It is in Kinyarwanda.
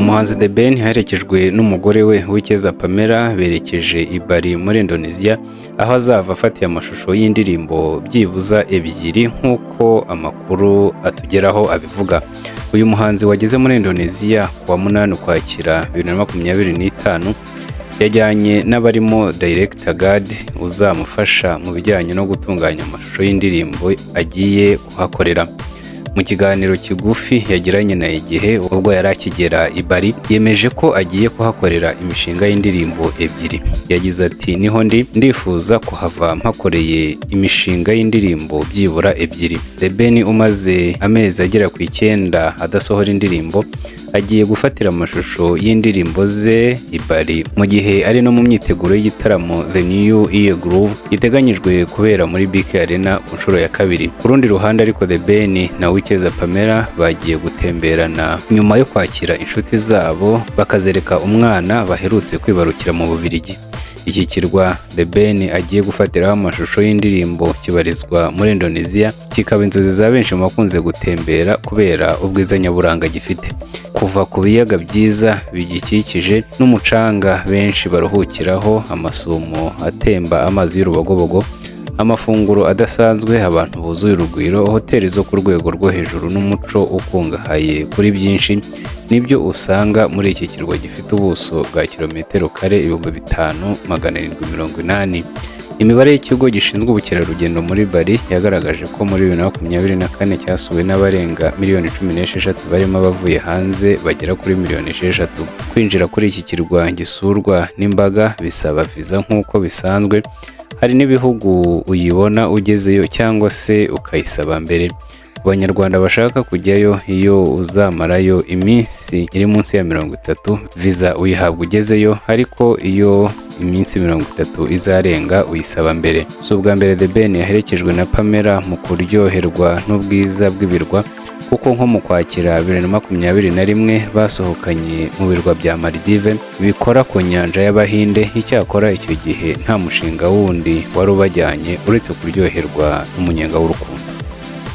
umuhanzi The Ben aherekejwe n'umugore we Uwicyeza Pamella berekeje i Bali muri Indonesia, aho azava afatiye amashusho y'indirimbo byibuza ebyiri nk'uko amakuru atugeraho abivuga. Uyu muhanzi wageze muri Indonesia kuwa 8 Ukwakira 2025 yajyanye n'abarimo Director Gad uzamufasha mu bijyanye no gutunganya amashusho y'indirimbo agiye kuhakorera. Mu kiganiro kigufi yagiranye na IGIHE ubwo yari akigera i Bali, yemeje ko agiye kuhakorera imishinga y'indirimbo ebyiri. Yagize ati niho ndifuza kuhava mpakoreye imishinga y'indirimbo byibura ebyiri. The Ben umaze amezi agera ku 9 adasohora indirimbo agiye gufatira amashusho y'indirimbo ze i Bali mu gihe ari no mu myiteguro y'igitaramo The New Year Groove giteganyijwe kubera muri BK Arena ku nshuro ya 2. Ku rundi ruhande ariko The Ben na Uwicyeza Pamella bagiye gutemberana nyuma yo kwakira inshuti zabo bakazereka umwana baherutse kwibarukira mu Bubiligi. Iki kirwa The Ben agiye gufatiraho amashusho y'indirimbo kibarizwa muri Indonesia, kikaba inzozi za benshi mu bakunze gutembera kubera ubwiza nyaburanga gifite. Kuva ku biyaga byiza bigikikije n'umucanga benshi baruhukiraho, amasumo atemba amazi y'urubogobogo, amafunguro adasanzwe, abantu buzuye urugwiro, hoteli zo ku rwego rwo hejuru n'umuco ukungahaye kuri byinshi, nibyo usanga muri iki kirwa gifite ubuso bwa kilometero kare 5780. Imibare y'ikigo gishinzwe ubukerarugendo muri Bali yagaragaje ko muri 2024 cyasuwe n'abarenga miliyoni 16 barimo abavuye hanze bagera kuri miliyoni 6. Kwinjira kuri iki kirwa gisurwa n'imbaga bisaba visa nk'uko bisanzwe. Hari n'ibihugu uyibona ugezeyo cyangwa se ukayisaba mbere. Abanyarwanda bashaka kujyayo iyo uzamarayo iminsi iri munsi ya 30 visa uyihabwa ugezeyo, ariko iyo iminsi 30 izarenga uyisaba mbere. So ubwa mbere The Ben yaherekejwe na Pamella mu kuryoherwa n'ubwiza bw'ibirwa, kuko nko mu Kwakira 2021 basohokanye mu birwa bya Maldives bikora ku nyanja y'Abahinde. Icyakora icyo gihe nta mushinga wundi wari ubajyanye uretse kuryoherwa n'umunyenga w'urukundo.